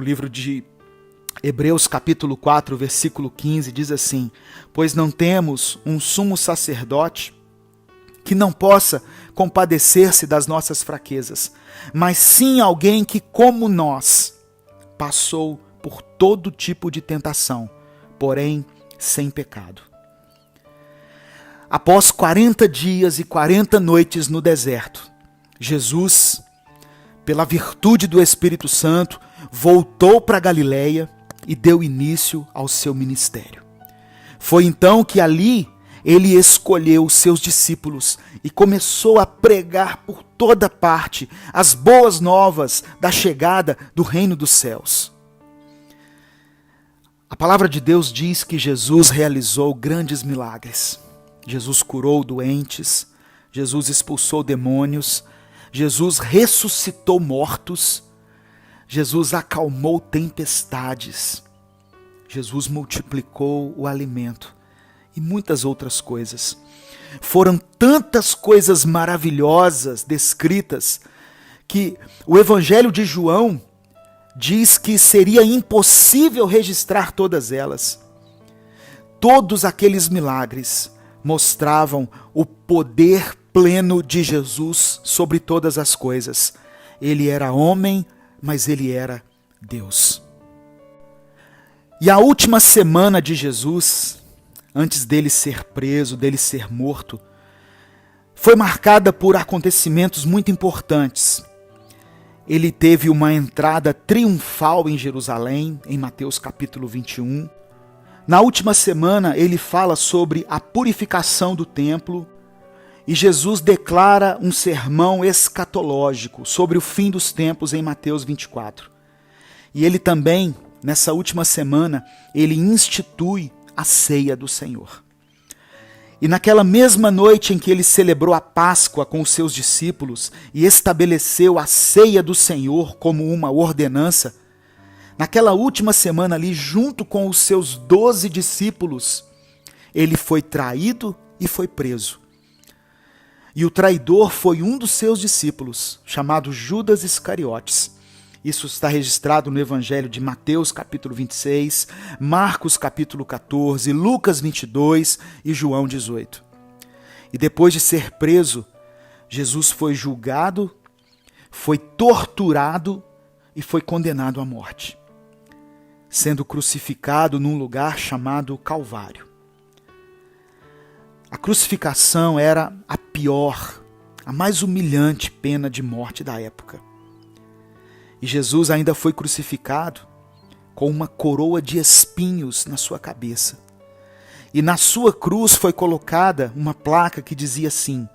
livro de Hebreus capítulo 4, versículo 15, diz assim: pois não temos um sumo sacerdote que não possa compadecer-se das nossas fraquezas, mas sim alguém que, como nós, passou por todo tipo de tentação, porém sem pecado. Após 40 dias e 40 noites no deserto, Jesus, pela virtude do Espírito Santo, voltou para Galiléia e deu início ao seu ministério. Foi então que ali ele escolheu os seus discípulos e começou a pregar por toda parte as boas novas da chegada do reino dos céus. A palavra de Deus diz que Jesus realizou grandes milagres. Jesus curou doentes, Jesus expulsou demônios, Jesus ressuscitou mortos, Jesus acalmou tempestades, Jesus multiplicou o alimento e muitas outras coisas. Foram tantas coisas maravilhosas descritas que o Evangelho de João diz que seria impossível registrar todas elas. Todos aqueles milagres mostravam o poder pleno de Jesus sobre todas as coisas. Ele era homem, mas ele era Deus. E a última semana de Jesus, antes dele ser preso, dele ser morto, foi marcada por acontecimentos muito importantes. Ele teve uma entrada triunfal em Jerusalém, em Mateus capítulo 21. Na última semana, ele fala sobre a purificação do templo e Jesus declara um sermão escatológico sobre o fim dos tempos em Mateus 24. E ele também, nessa última semana, ele institui a ceia do Senhor. E naquela mesma noite em que ele celebrou a Páscoa com os seus discípulos e estabeleceu a ceia do Senhor como uma ordenança, naquela última semana ali, junto com os seus 12 discípulos, ele foi traído e foi preso. E o traidor foi um dos seus discípulos, chamado Judas Iscariotes. Isso está registrado no Evangelho de Mateus capítulo 26, Marcos capítulo 14, Lucas 22 e João 18. E depois de ser preso, Jesus foi julgado, foi torturado e foi condenado à morte, sendo crucificado num lugar chamado Calvário. A crucificação era a pior, a mais humilhante pena de morte da época. E Jesus ainda foi crucificado com uma coroa de espinhos na sua cabeça. E na sua cruz foi colocada uma placa que dizia assim: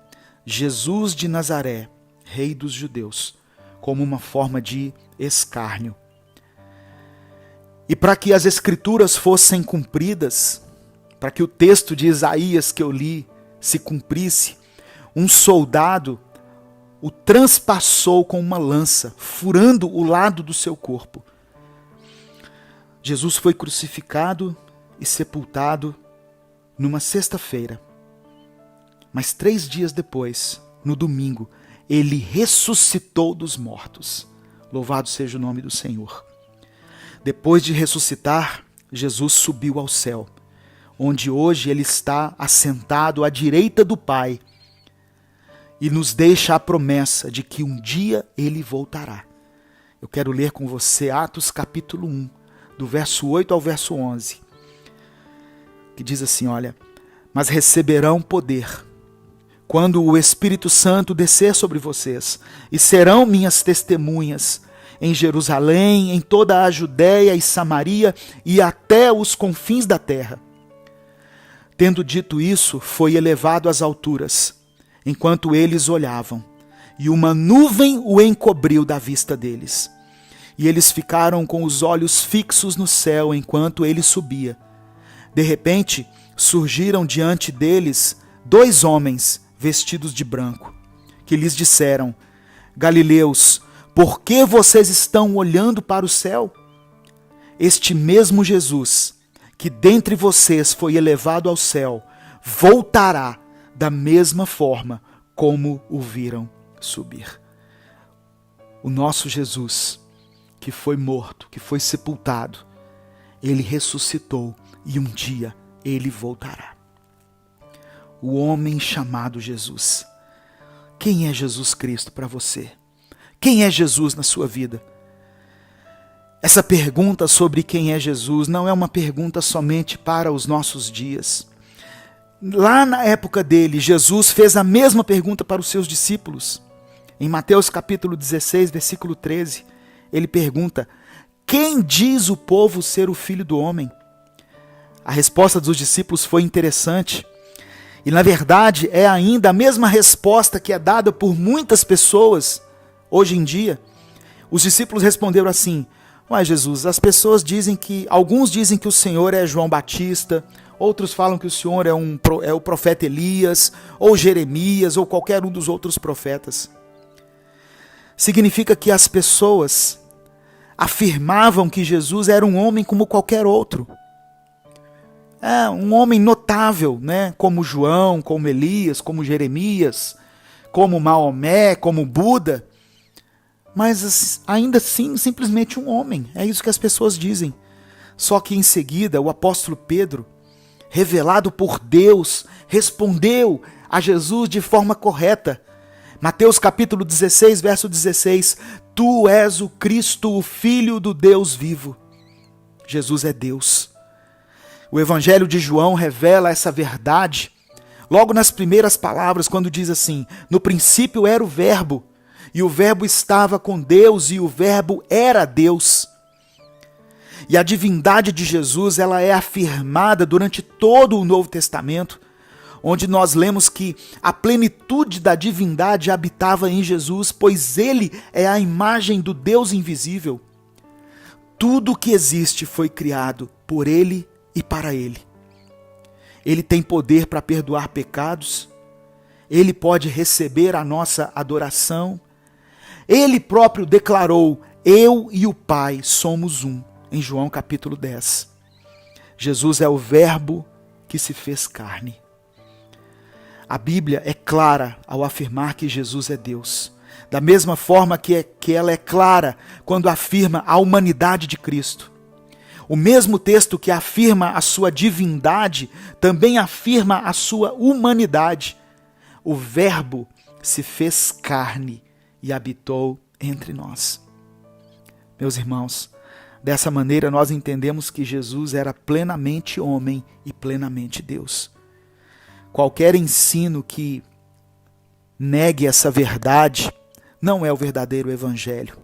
Jesus de Nazaré, Rei dos Judeus, como uma forma de escárnio. E para que as Escrituras fossem cumpridas, para que o texto de Isaías que eu li se cumprisse, um soldado o transpassou com uma lança, furando o lado do seu corpo. Jesus foi crucificado e sepultado numa sexta-feira. Mas 3 dias depois, no domingo, ele ressuscitou dos mortos. Louvado seja o nome do Senhor. Depois de ressuscitar, Jesus subiu ao céu, onde hoje ele está assentado à direita do Pai, e nos deixa a promessa de que um dia ele voltará. Eu quero ler com você Atos capítulo 1, do verso 8 ao verso 11, que diz assim, olha: mas receberão poder quando o Espírito Santo descer sobre vocês, e serão minhas testemunhas em Jerusalém, em toda a Judéia e Samaria e até os confins da terra. Tendo dito isso, foi elevado às alturas, enquanto eles olhavam, e uma nuvem o encobriu da vista deles. E eles ficaram com os olhos fixos no céu enquanto ele subia. De repente, surgiram diante deles 2 homens vestidos de branco, que lhes disseram: Galileus, por que vocês estão olhando para o céu? Este mesmo Jesus, que dentre vocês foi elevado ao céu, voltará da mesma forma como o viram subir. O nosso Jesus, que foi morto, que foi sepultado, ele ressuscitou e um dia ele voltará. O homem chamado Jesus. Quem é Jesus Cristo para você? Quem é Jesus na sua vida? Essa pergunta sobre quem é Jesus não é uma pergunta somente para os nossos dias. Lá na época dele, Jesus fez a mesma pergunta para os seus discípulos. Em Mateus capítulo 16, versículo 13, ele pergunta: quem diz o povo ser o Filho do Homem? A resposta dos discípulos foi interessante. E na verdade é ainda a mesma resposta que é dada por muitas pessoas hoje em dia. Os discípulos responderam assim: ué, Jesus, as pessoas dizem que, alguns dizem que o Senhor é João Batista, outros falam que o Senhor é o profeta Elias, ou Jeremias, ou qualquer um dos outros profetas. Significa que as pessoas afirmavam que Jesus era um homem como qualquer outro. Um homem notável, né? Como João, como Elias, como Jeremias, como Maomé, como Buda. Mas ainda assim, simplesmente um homem. É isso que as pessoas dizem. Só que em seguida, o apóstolo Pedro, revelado por Deus, respondeu a Jesus de forma correta. Mateus capítulo 16, verso 16. Tu és o Cristo, o Filho do Deus vivo. Jesus é Deus. O Evangelho de João revela essa verdade logo nas primeiras palavras, quando diz assim: no princípio era o Verbo, e o Verbo estava com Deus, e o Verbo era Deus. E a divindade de Jesus, ela é afirmada durante todo o Novo Testamento, onde nós lemos que a plenitude da divindade habitava em Jesus, pois ele é a imagem do Deus invisível. Tudo que existe foi criado por ele e para ele. Ele tem poder para perdoar pecados, ele pode receber a nossa adoração. Ele próprio declarou: eu e o Pai somos um, em João capítulo 10. Jesus é o Verbo que se fez carne. A Bíblia é clara ao afirmar que Jesus é Deus. Da mesma forma que ela é clara quando afirma a humanidade de Cristo. O mesmo texto que afirma a sua divindade também afirma a sua humanidade. O Verbo se fez carne e habitou entre nós. Meus irmãos, dessa maneira nós entendemos que Jesus era plenamente homem e plenamente Deus. Qualquer ensino que negue essa verdade não é o verdadeiro evangelho.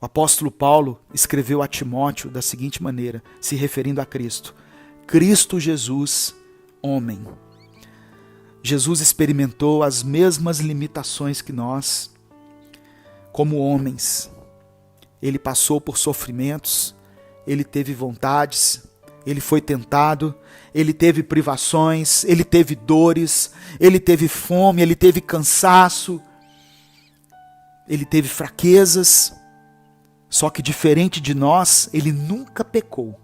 O apóstolo Paulo escreveu a Timóteo da seguinte maneira, se referindo a Cristo: Cristo Jesus, homem. Jesus experimentou as mesmas limitações que nós, como homens. Ele passou por sofrimentos, ele teve vontades, ele foi tentado, ele teve privações, ele teve dores, ele teve fome, ele teve cansaço, ele teve fraquezas. Só que diferente de nós, ele nunca pecou.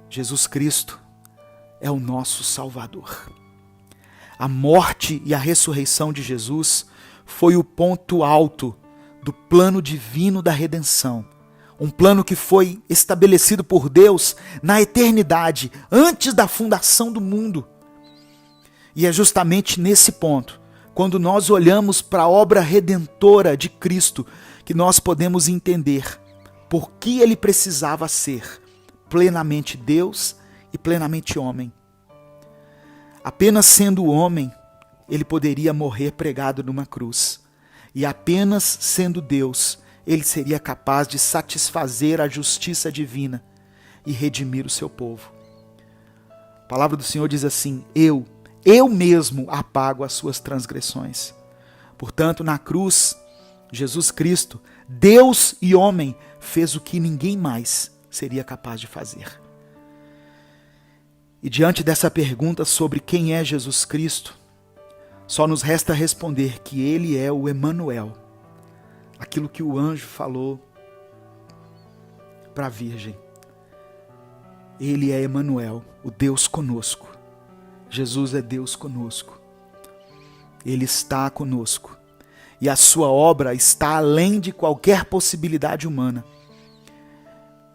Jesus Cristo é o nosso Salvador. A morte e a ressurreição de Jesus foi o ponto alto do plano divino da redenção. Um plano que foi estabelecido por Deus na eternidade, antes da fundação do mundo. E é justamente nesse ponto, quando nós olhamos para a obra redentora de Cristo, que nós podemos entender por que ele precisava ser plenamente Deus e plenamente homem. Apenas sendo homem, ele poderia morrer pregado numa cruz. E apenas sendo Deus, ele seria capaz de satisfazer a justiça divina e redimir o seu povo. A palavra do Senhor diz assim: eu mesmo apago as suas transgressões. Portanto, na cruz, Jesus Cristo, Deus e homem, fez o que ninguém mais seria capaz de fazer. E diante dessa pergunta sobre quem é Jesus Cristo, só nos resta responder que ele é o Emanuel, aquilo que o anjo falou para a Virgem. Ele é Emanuel, o Deus conosco. Jesus é Deus conosco. Ele está conosco. e a sua obra está além de qualquer possibilidade humana.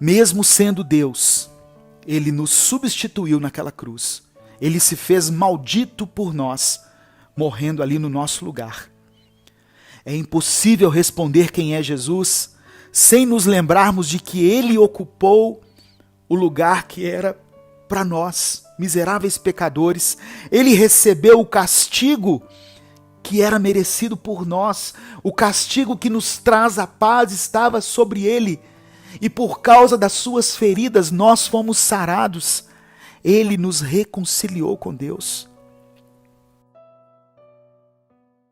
Mesmo sendo Deus, ele nos substituiu naquela cruz. Ele se fez maldito por nós, morrendo ali no nosso lugar. É impossível responder quem é Jesus sem nos lembrarmos de que ele ocupou o lugar que era para nós, miseráveis pecadores. Ele recebeu o castigo que era merecido por nós. O castigo que nos traz a paz estava sobre ele. E por causa das suas feridas nós fomos sarados. Ele nos reconciliou com Deus.